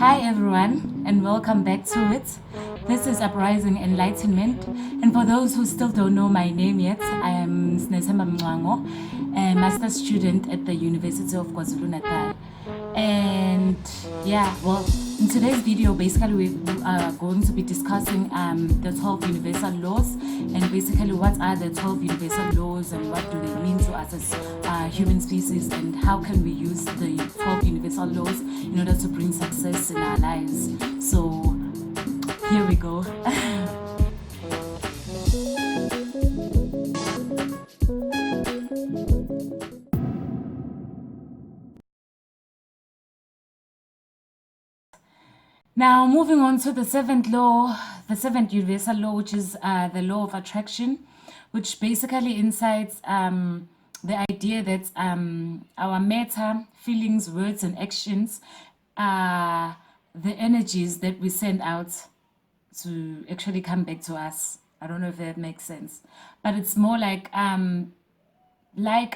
Hi everyone, and welcome back to it. This is Uprising Enlightenment, and for those who still don't know my name yet, I am Snesemba Mngwango, a master's student at the University of KwaZulu-Natal. And yeah, well, in today's video, basically we are going to be discussing the 12 universal laws, and basically what are the 12 universal laws and what do they mean to us as human species, and how can we use the 12 universal laws in order to bring success in our lives. So here we go. Now, moving on to the seventh law, the seventh universal law, which is the law of attraction, which basically incites the idea that our matter, feelings, words, and actions are the energies that we send out to actually come back to us. I don't know if that makes sense, but it's more like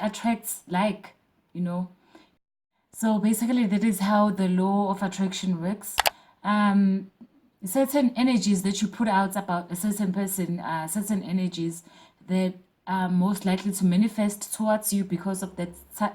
attracts like, you know. So basically, that is how the law of attraction works. Certain energies that you put out about a certain person, certain energies that are most likely to manifest towards you because of that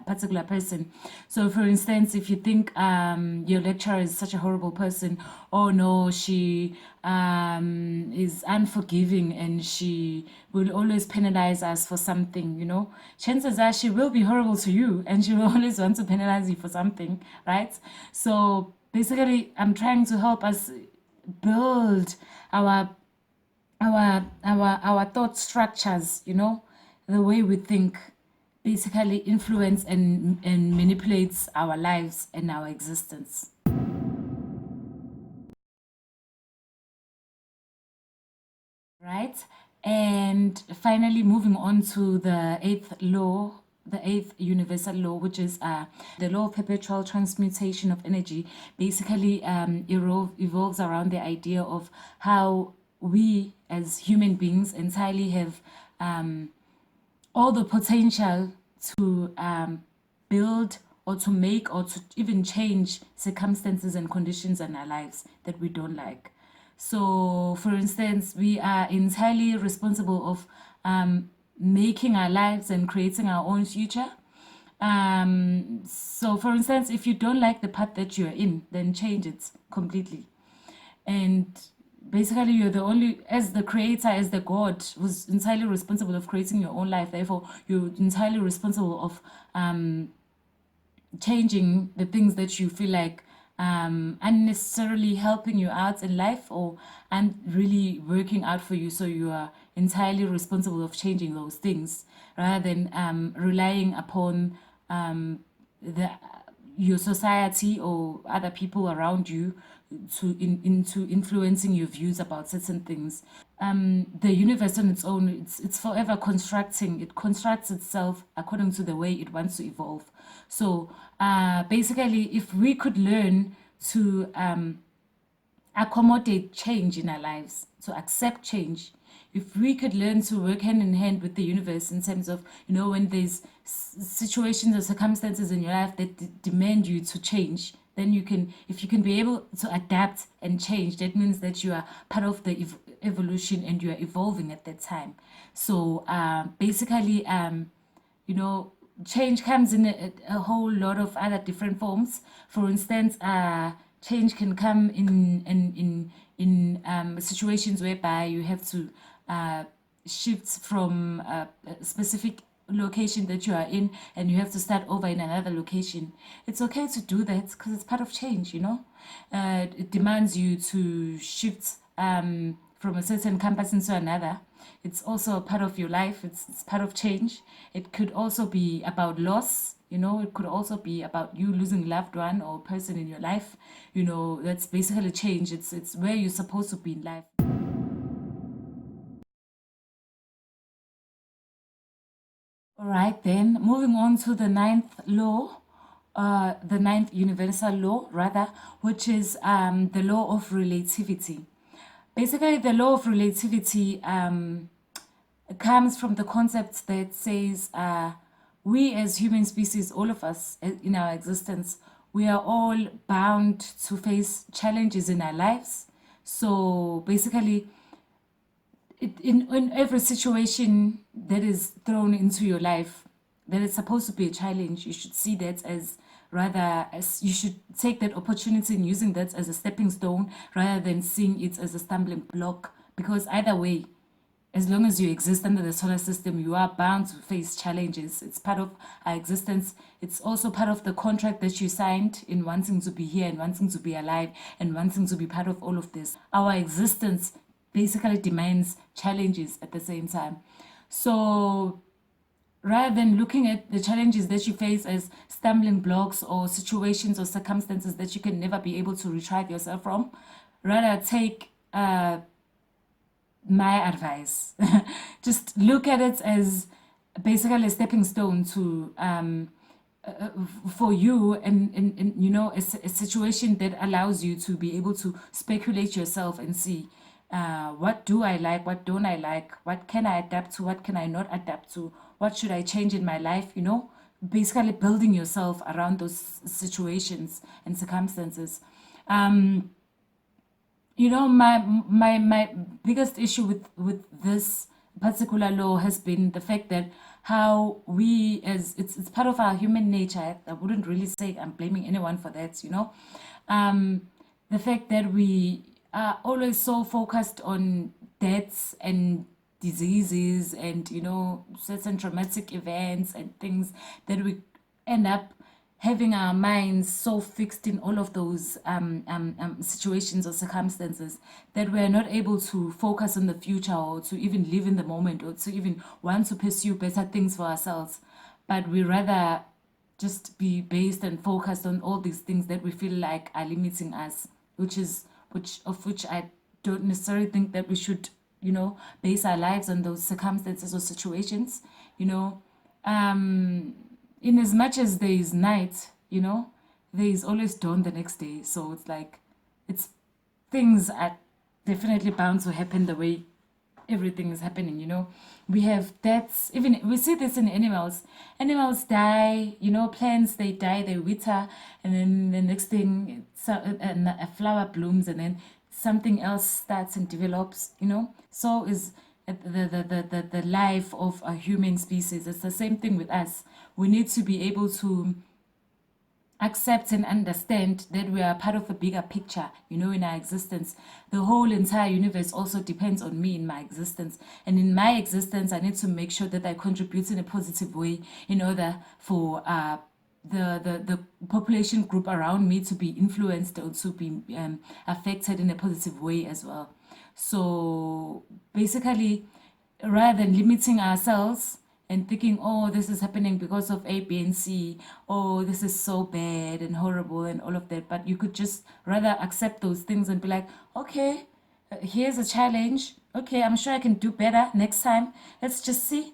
particular person. So for instance, if you think your lecturer is such a horrible person, oh no, she is unforgiving and she will always penalize us for something, you know, chances are she will be horrible to you and she will always want to penalize you for something, right? So basically, I'm trying to help us build our thought structures, you know, the way we think basically influence and manipulates our lives and our existence. Right? And finally, moving on to the eighth law, the eighth universal law, which is the law of perpetual transmutation of energy, basically evolves around the idea of how we as human beings entirely have all the potential to build or to make or to even change circumstances and conditions in our lives that we don't like. So, for instance, we are entirely responsible of making our lives and creating our own future. So, for instance, if you don't like the path that you're in, then change it completely. And basically, you're the only, as the creator, as the God, who's entirely responsible of creating your own life. Therefore, you're entirely responsible of changing the things that you feel like unnecessarily helping you out in life or and really working out for you. So you are entirely responsible of changing those things rather than relying upon the your society or other people around you into influencing your views about certain things. The universe on its own, it's forever constructing. It constructs itself according to the way it wants to evolve. So basically, if we could learn to accommodate change in our lives, to accept change, if we could learn to work hand in hand with the universe in terms of, you know, when there's situations or circumstances in your life that demand you to change, then you can, if you can be able to adapt and change, that means that you are part of the evolution and you are evolving at that time. So basically, you know, change comes in a whole lot of other different forms. For instance, change can come in situations whereby you have to shift from a specific location that you are in and you have to start over in another location. It's okay to do that because it's part of change, you know. It demands you to shift from a certain campus into another. It's also a part of your life. It's part of change. It could also be about loss, you know. It could also be about you losing a loved one or person in your life, you know. That's basically change. It's where you're supposed to be in life. All right, then moving on to the ninth law, the ninth universal law, rather, which is the law of relativity. Basically, the law of relativity comes from the concept that says we as human species, all of us in our existence, we are all bound to face challenges in our lives. So basically, in every situation that is thrown into your life that is supposed to be a challenge, you should see that as rather as you should take that opportunity and using that as a stepping stone rather than seeing it as a stumbling block, because either way, as long as you exist under the solar system, you are bound to face challenges. It's part of our existence. It's also part of the contract that you signed in wanting to be here and wanting to be alive and wanting to be part of all of this. Our existence basically demands challenges at the same time. So rather than looking at the challenges that you face as stumbling blocks or situations or circumstances that you can never be able to retrieve yourself from, rather take my advice. Just look at it as basically a stepping stone to for you and you know a situation that allows you to be able to speculate yourself and see what do I like, what don't I like, what can I adapt to, what can I not adapt to, what should I change in my life, you know, basically building yourself around those situations and circumstances. You know, my biggest issue with this particular law has been the fact that how we as it's part of our human nature. I wouldn't really say I'm blaming anyone for that, you know. The fact that we are always so focused on deaths and diseases and you know certain traumatic events and things that we end up having our minds so fixed in all of those situations or circumstances that we're not able to focus on the future or to even live in the moment or to even want to pursue better things for ourselves. But we rather just be based and focused on all these things that we feel like are limiting us, which I don't necessarily think that we should, you know, base our lives on those circumstances or situations, you know. In as much as there is night, you know, there is always dawn the next day. So it's like, it's things are definitely bound to happen the way everything is happening, you know. We have deaths, even we see this in animals. Animals die, you know, plants, they die, they wither, and then the next thing, a flower blooms, and then something else starts and develops, you know. So is the life of a human species. It's the same thing with us. We need to be able to accept and understand that we are part of a bigger picture, you know, in our existence. The whole entire universe also depends on me in my existence. And in my existence, I need to make sure that I contribute in a positive way in order for the population group around me to be influenced or to be affected in a positive way as well. So basically, rather than limiting ourselves and thinking, oh, this is happening because of A, B, and C, oh, this is so bad and horrible and all of that. But you could just rather accept those things and be like, okay, here's a challenge. Okay, I'm sure I can do better next time. Let's just see.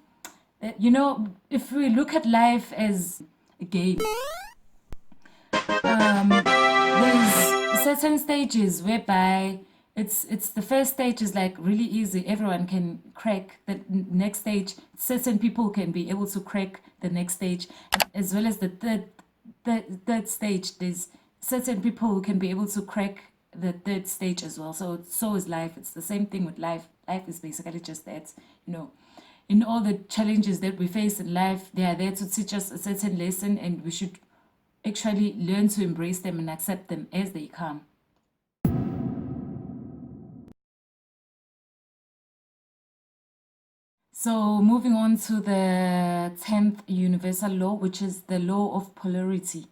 You know, if we look at life as a game, there's certain stages whereby it's the first stage is like really easy, everyone can crack the next stage. Certain people can be able to crack the next stage, as well as the third stage. There's certain people who can be able to crack the third stage as well. So is life. It's the same thing with life. Life is basically just that, you know. In all the challenges that we face in life, they are there to teach us a certain lesson, and we should actually learn to embrace them and accept them as they come. So moving on to the 10th universal law, which is the law of polarity.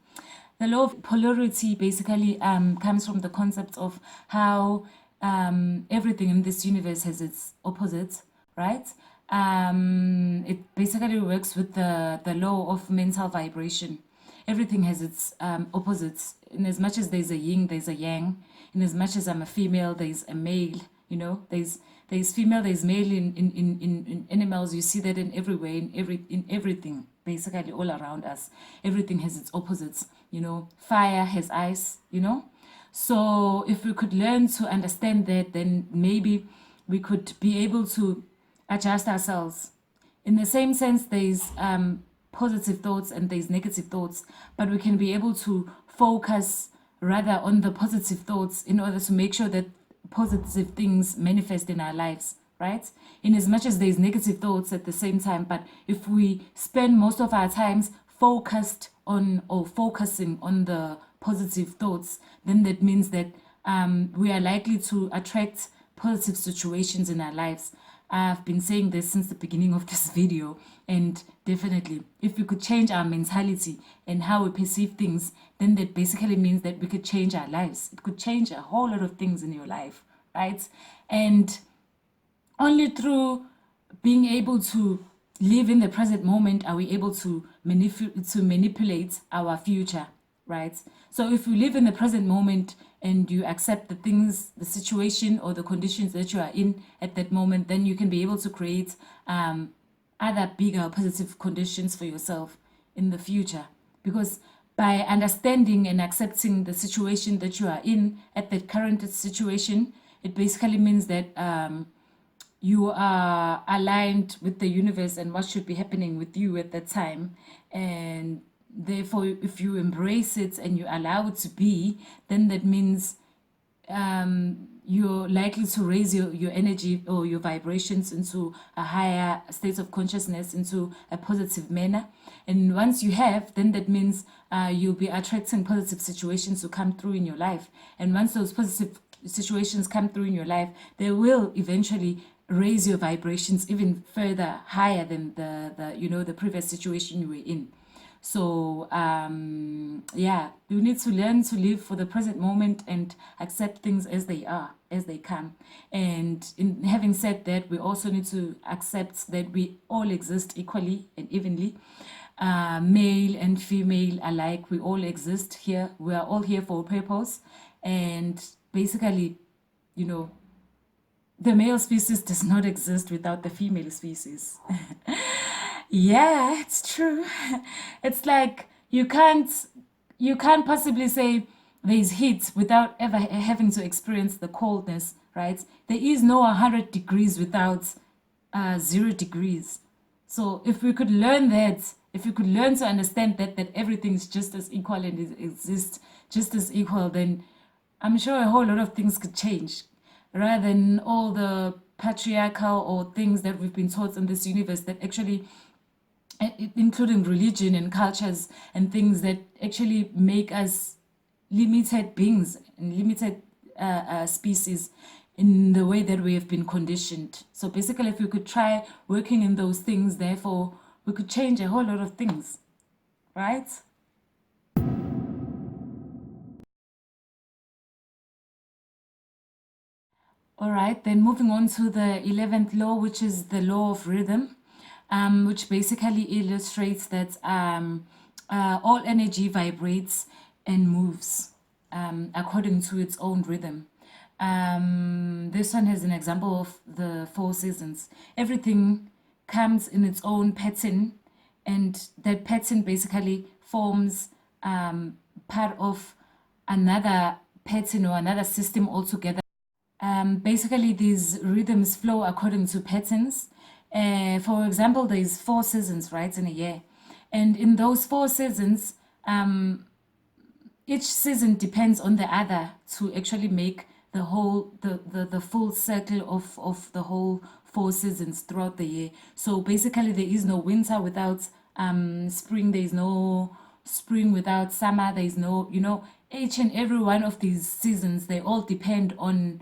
The law of polarity basically comes from the concept of how everything in this universe has its opposites, right? It basically works with the law of mental vibration. Everything has its opposites. In as much as there's a yin, there's a yang. In as much as I'm a female, there's a male. You know, there's female, there's male in animals. You see that in every way, in everything, basically all around us. Everything has its opposites. You know, fire has ice. You know, so if we could learn to understand that, then maybe we could be able to adjust ourselves. In the same sense, there's positive thoughts and there's negative thoughts, but we can be able to focus rather on the positive thoughts in order to make sure that positive things manifest in our lives, right? In as much as there's negative thoughts at the same time, but if we spend most of our times focused on or focusing on the positive thoughts, then that means that we are likely to attract positive situations in our lives. I've been saying this since the beginning of this video, and definitely if we could change our mentality and how we perceive things, then that basically means that we could change our lives. It could change a whole lot of things in your life, right? And only through being able to live in the present moment are we able to manipulate our future, right? So if you live in the present moment and you accept the things, the situation or the conditions that you are in at that moment, then you can be able to create other bigger positive conditions for yourself in the future. Because by understanding and accepting the situation that you are in at that current situation, it basically means that you are aligned with the universe and what should be happening with you at that time. And therefore, if you embrace it and you allow it to be, then that means you're likely to raise your energy or your vibrations into a higher state of consciousness, into a positive manner. And once you have, then that means you'll be attracting positive situations to come through in your life. And once those positive situations come through in your life, they will eventually raise your vibrations even further higher than the previous situation you were in. So yeah, you need to learn to live for the present moment and accept things as they are, as they come. And in having said that, we also need to accept that we all exist equally and evenly, male and female alike. We all exist here. We are all here for a purpose. And basically, the male species does not exist without the female species. Yeah, it's true. It's like you can't possibly say there's heat without ever having to experience the coldness, right? There is no 100 degrees without 0 degrees. So if we could learn that, if we could learn to understand that everything is just as equal and it exists just as equal, then I'm sure a whole lot of things could change, rather than all the patriarchal or things that we've been taught in this universe that actually, including religion and cultures and things that actually make us limited beings and limited species in the way that we have been conditioned. So basically, if we could try working in those things, therefore, we could change a whole lot of things, right? All right, then moving on to the 11th law, which is the law of rhythm, which basically illustrates that all energy vibrates and moves according to its own rhythm. This one has an example of the 4 seasons. Everything comes in its own pattern, and that pattern basically forms part of another pattern or another system altogether. Basically, these rhythms flow according to patterns. For example, there's 4 seasons, right, in a year. And in those 4 seasons, each season depends on the other to actually make the whole, the full circle of the whole 4 seasons throughout the year. So basically, there is no winter without spring. There is no spring without summer. There is no, each and every one of these seasons, they all depend on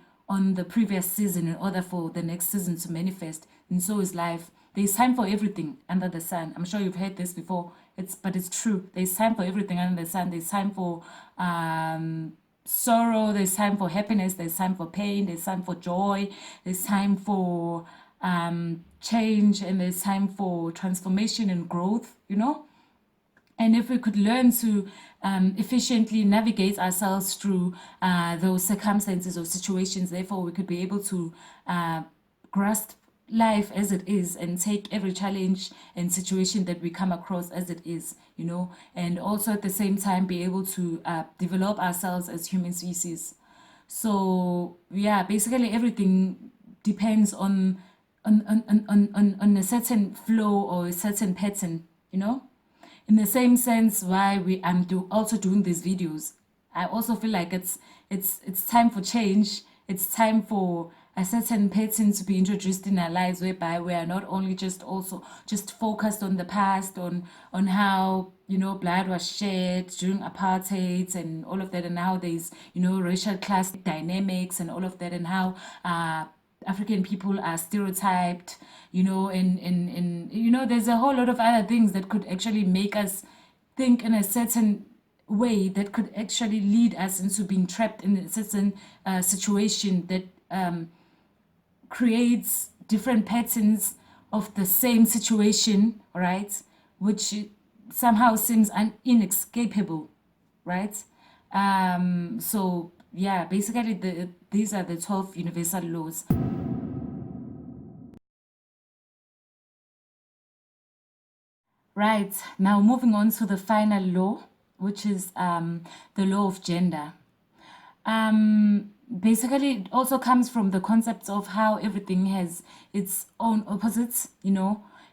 the previous season in order for the next season to manifest. And so is life. There's time for everything under the sun. I'm sure you've heard this before. But it's true. There's time for everything under the sun. There's time for sorrow. There's time for happiness. There's time for pain. There's time for joy. There's time for change, and there's time for transformation and growth. And if we could learn to efficiently navigate ourselves through those circumstances or situations, therefore we could be able to grasp life as it is and take every challenge and situation that we come across as it is, and also at the same time be able to develop ourselves as human species. So yeah, basically everything depends on a certain flow or a certain pattern, in the same sense why I'm also doing these videos, I also feel like it's time for change. It's time for a certain pattern to be introduced in our lives, whereby we are not only just focused on the past, on how, blood was shed during apartheid and all of that, and how there's, racial class dynamics and all of that, and how African people are stereotyped, and there's a whole lot of other things that could actually make us think in a certain way that could actually lead us into being trapped in a certain situation that creates different patterns of the same situation, right? Which somehow seems inescapable, right? So yeah, basically these are the 12 universal laws. Right, now moving on to the final law, which is the law of gender. Basically, it also comes from the concepts of how everything has its own opposites,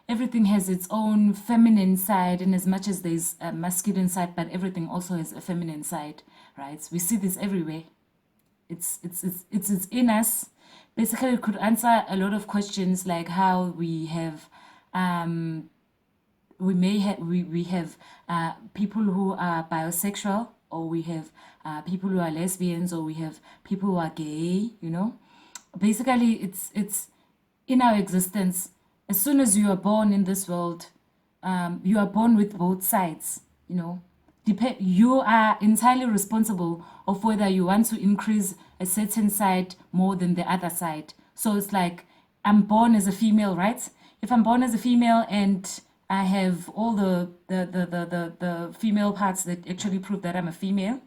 Everything has its own feminine side, and as much as there's a masculine side, but everything also has a feminine side, right? We see this everywhere. It's in us. Basically, it could answer a lot of questions, like how we have we have people who are bisexual, or we have people who are lesbians, or we have people who are gay. Basically, it's in our existence. As soon as you are born in this world, you are born with both sides. You are entirely responsible of whether you want to increase a certain side more than the other side. So it's like, I'm born as a female, right? If I'm born as a female and I have all the female parts that actually prove that I'm a female,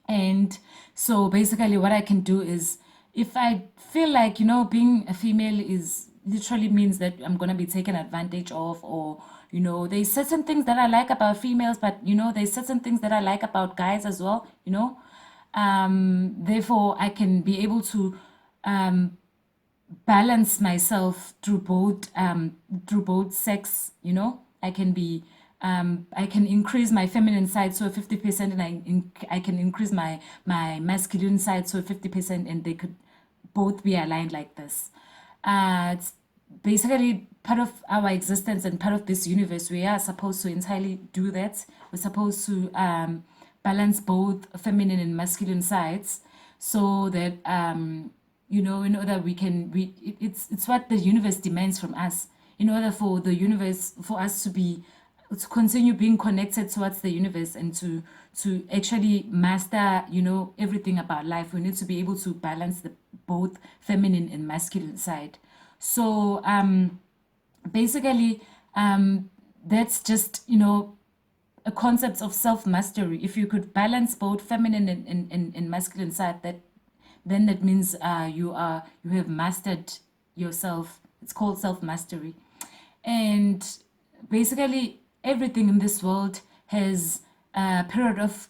and so basically what I can do is, if I feel like, being a female is literally means that I'm going to be taken advantage of, or, there's certain things that I like about females, but, there's certain things that I like about guys as well, Therefore, I can be able to balance myself through both sex. I can increase my feminine side so 50%, and I can increase my masculine side so 50%, and they could both be aligned like this. It's basically part of our existence and part of this universe. We are supposed to entirely do that. We're supposed to balance both feminine and masculine sides, so that in order it's what the universe demands from us, in order for the universe, for us to continue being connected towards the universe, and to actually master everything about life. We need to be able to balance the both feminine and masculine side. So basically that's just a concept of self-mastery. If you could balance both feminine and masculine side, then that means you have mastered yourself. It's called self-mastery. And basically everything in this world has a period of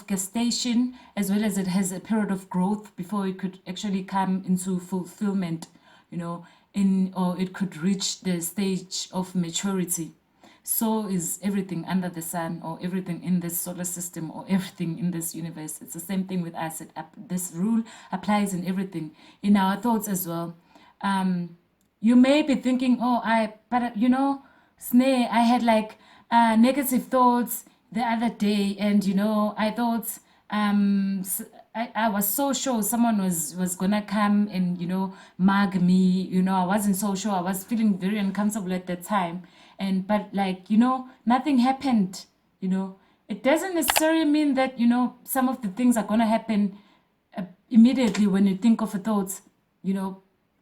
gestation, as well as it has a period of growth before it could actually come into fulfillment, or it could reach the stage of maturity. So is everything under the sun, or everything in this solar system, or everything in this universe. It's the same thing with us. This rule applies in everything, in our thoughts as well. You may be thinking, Sneh, I had like negative thoughts the other day, and I thought I was so sure someone was gonna come and mug me. I wasn't so sure. I was feeling very uncomfortable at that time, but nothing happened. It doesn't necessarily mean that some of the things are gonna happen immediately when you think of a thought.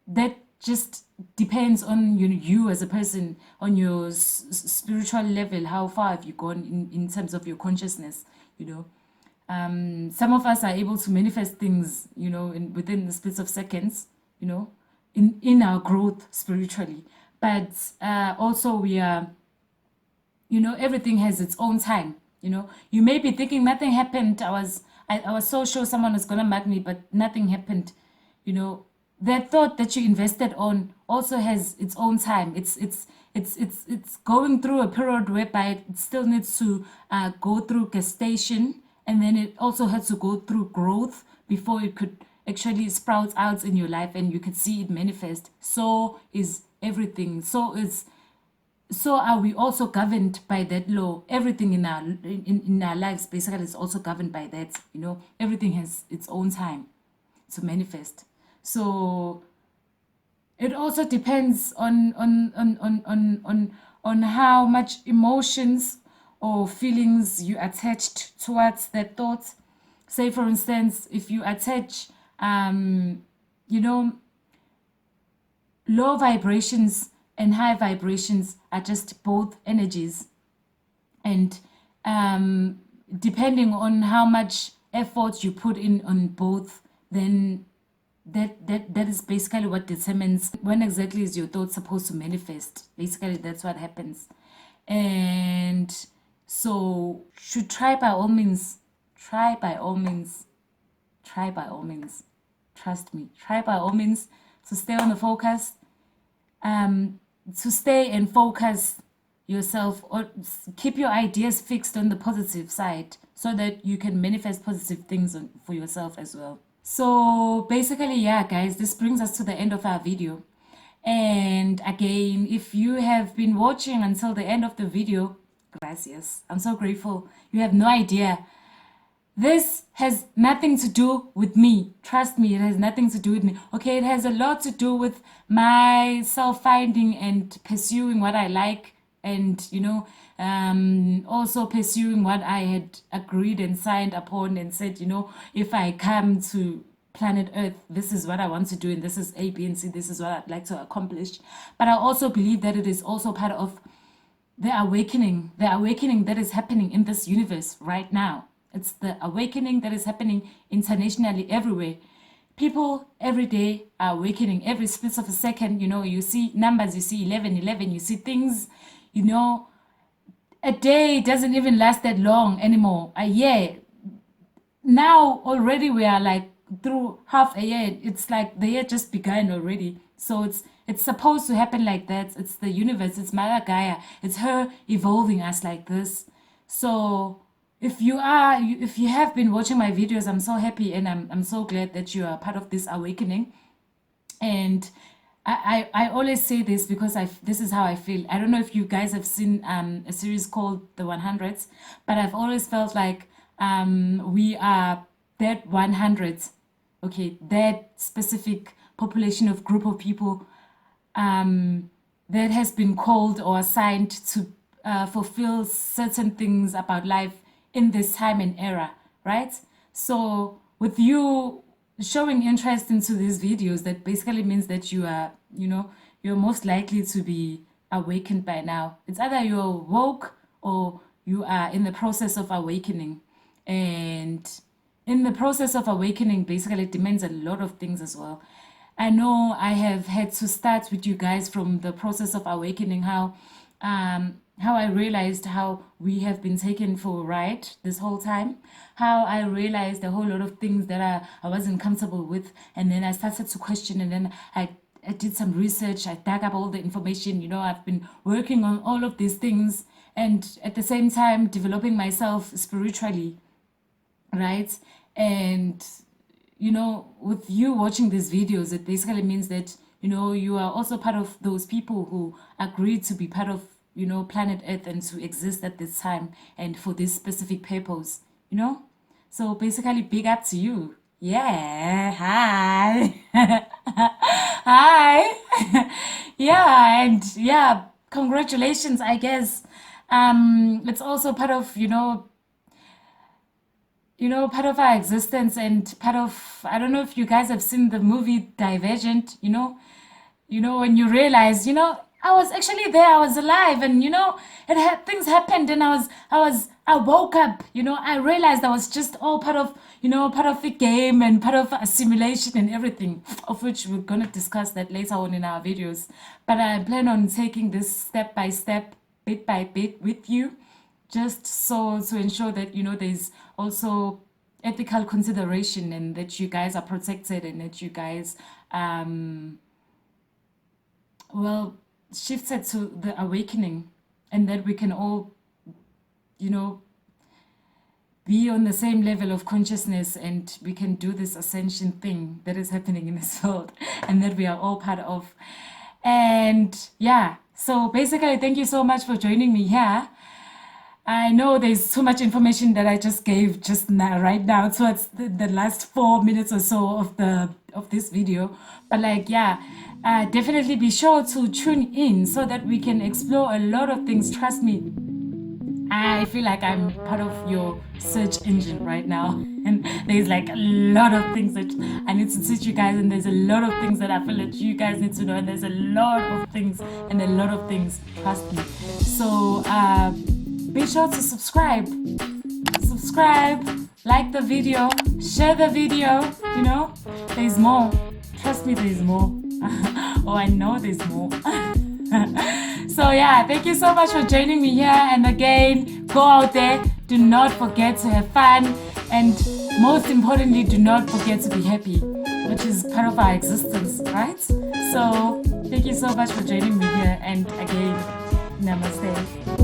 That just depends on you as a person, on your spiritual level. How far have you gone in terms of your consciousness? Some of us are able to manifest things within the splits of seconds, in our growth spiritually. But also we are, everything has its own time. You may be thinking nothing happened. I was so sure someone was gonna mug me, but nothing happened. that thought that you invested on also has its own time. It's going through a period whereby it still needs to go through gestation, and then it also has to go through growth before it could actually sprout out in your life and you could see it manifest. So is everything. So are we also governed by that law? Everything in our lives basically is also governed by that. Everything has its own time to manifest. So it also depends on how much emotions or feelings you attached towards that thought. Say, for instance, if you attach, low vibrations and high vibrations are just both energies. And depending on how much effort you put in on both, then that is basically what determines when exactly is your thought supposed to manifest. Basically, that's what happens. And so should try by all means, trust me, try by all means to stay on the focus, to stay and focus yourself, or keep your ideas fixed on the positive side so that you can manifest positive things for yourself as well. So basically, yeah, guys, this brings us to the end of our video. And again, if you have been watching until the end of the video, gracias. I'm so grateful. You have no idea. This has nothing to do with me. Trust me, it has nothing to do with me. Okay, it has a lot to do with my self-finding and pursuing what I like, and also pursuing what I had agreed and signed upon and said, if I come to planet Earth, this is what I want to do, and this is A, B, and C, this is what I'd like to accomplish. But I also believe that it is also part of the awakening that is happening in this universe right now. It's the awakening that is happening internationally everywhere. People every day are awakening. Every split of a second, you see numbers, you see 11, you see things, a day doesn't even last that long anymore. A year, now already we are like through half a year. It's like the year just began already. So it's supposed to happen like that. It's the universe, it's Mother Gaia, it's her evolving us like this. So if you have been watching my videos, I'm so happy, and I'm so glad that you are part of this awakening. And I always say this because this is how I feel. I don't know if you guys have seen a series called The 100s, but I've always felt like we are that 100s, okay, that specific population of group of people that has been called or assigned to fulfill certain things about life in this time and era, right? So with you showing interest into these videos, that basically means that you are, you're most likely to be awakened by now. It's either you're woke or you are in the process of awakening. And in the process of awakening, basically it demands a lot of things as well. I know I have had to start with you guys from the process of awakening, how I realized how we have been taken for a ride this whole time, how I realized a whole lot of things that I wasn't comfortable with, and then I started to question, and then I did some research, I dug up all the information, I've been working on all of these things, and at the same time developing myself spiritually, right? And with you watching these videos, it basically means that you are also part of those people who agreed to be part of planet Earth and to exist at this time and for this specific purpose. So basically, big up to you. Yeah, hi. Hi. Yeah, and yeah, congratulations, I guess. It's also part of part of our existence, and part of, I don't know if you guys have seen the movie Divergent, when you realize, I was actually there, I was alive, and things happened, and I woke up, I realized I was just all part of, part of the game and part of a simulation and everything, of which we're going to discuss that later on in our videos. But I plan on taking this step by step, bit by bit with you, just so to ensure that there's also ethical consideration, and that you guys are protected, and that you guys well shifted to the awakening, and that we can all, you know, be on the same level of consciousness, and we can do this ascension thing that is happening in this world, and that we are all part of. And yeah, so basically, thank you so much for joining me here. I know there's too much information that I just gave just now, right now, towards the last 4 minutes or so of this video. But like, yeah, definitely be sure to tune in so that we can explore a lot of things. Trust me, I feel like I'm part of your search engine right now. And there's like a lot of things that I need to teach you guys, and there's a lot of things that I feel that you guys need to know, and there's a lot of things, trust me. So be sure to subscribe, like the video, share the video, you know, there's more. Trust me, there's more. Oh, I know there's more. So yeah, thank you so much for joining me here. And again, go out there, do not forget to have fun, and most importantly, do not forget to be happy, which is part of our existence, right? So thank you so much for joining me here, and again, namaste.